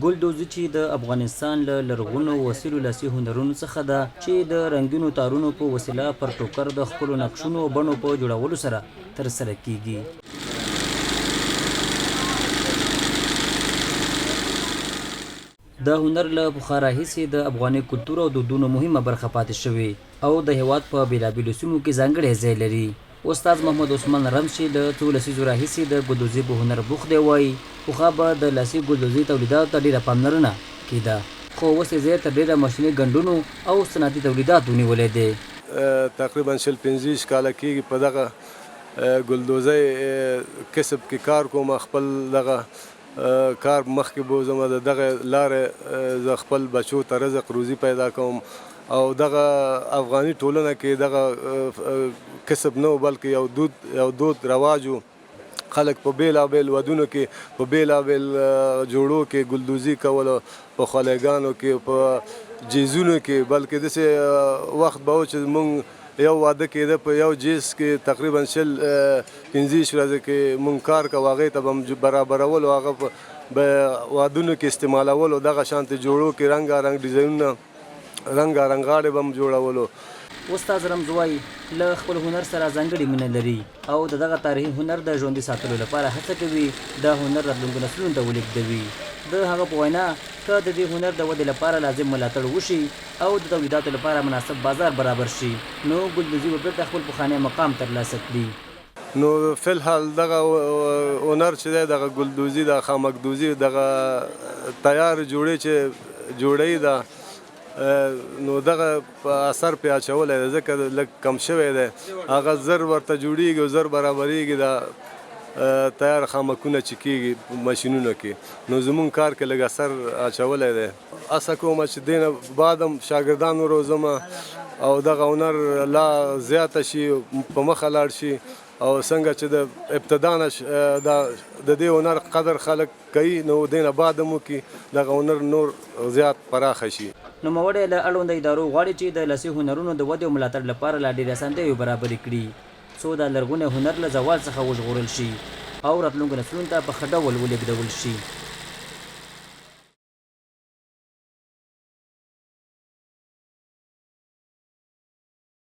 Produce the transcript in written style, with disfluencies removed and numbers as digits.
ګلدوزي چې د افغانستان له لرغونو وسیلو لاسي هنرونو څخه ده چې د رنګینو تارونو په وسیله پر ټوکر د خپلو نقشونو او بڼو په جوړولو سره ترسره کیږي. د هنر له پخوا راهیسې د افغاني کلتور او دودونو مهمه برخه پاتې شوې او د هیواد په بېلابېلو سیمو کې ځانګړی ځای لري. استاد محمد عثمان رمز چې د څو لسیزو راهیسې د ګلدوزي په هنر بوخت دی وایي پخوا به د لاسي ګلدوزي تولیداتو ته ډېره پاملرنه کېده، خو اوس یې ځای تر ډېره ماشیني ګنډونو او صنعتي تولیداتو نیولی دی. تقریبا 45 کاله کېږي په دغه ګلدوزۍ کسب کې کار کوم. خپل دغه کار مخکې بوځم، د دغه لارې زه خپل بچو ته رزق روزي پیدا کوم او دغه افغاني ټولنه کې دغه کسب نه و بلکې یو دود رواج و. خلک په بیلابیل ودونو کې په بیلابیل جوړو کې ګلدوزي کول، په خولګانو کې، په جیزونو کې، بلکې داسې وخت به و چې موږ یو واده کېده په یو جیز کې تقریبا 15 ورځې کې موږ کار کوو، هغې ته به برابرول او هغه به وادونو کې استعمالول. دغه شانتې جوړو کې رنګارنګ ډیزاینونه، رنګارنګ غاړې به هم جوړولو. استاد رمز وایي له خپل هنر سره ځانګړې مینه لري او د دغه تاریخي هنر د ژوندي ساتلو لپاره هڅه کوي دا هنر راتلونکو نسلونو ته ولېږدوي. د هغه په وینا که د دې هنر د ودې لپاره لازم ملاتړ وشي او د تولیداتو لپاره مناسب بازار برابر شي نو ګلدوزي به بېرته خپل پخوانی مقام ترلاسه کړي. نو فلحال دغه هنر چې دی، دغه ګلدوزي، د خامکدوزي، دغه تیار جوړې چې جوړوي ده، نو دغه په اثر پې اچولی دی ځکه لږ کم شوی دی. هغه زر ورته جوړېږي او زر برابرېږي د تیار خامکونه چې کېږي په ماشینونو کې. نو زمونږ کار کې لږ اثر اچولی دی. هڅه کوم چې دې نه بعد هم شاګردان وروزم او دغه هنر لا زیاته شي، په مخه لاړ شي او څنګه چې د ابتدا نه د دې هنر قدر خلک کوي نو دې نه بعد هم وکړي دغه هنر نور زیات پراخه شي. نوموړی له اړونده ادارو غواړي چې د لاسي هنرونو د ودې او ملاتړ لپاره لا ډېرې اسانتیاوې برابرې کړي څو د لرغوني هنر له زوال څخه وژغورل شي او راتلونکو نسلونو ته په ښه ډول ولېږدول شي.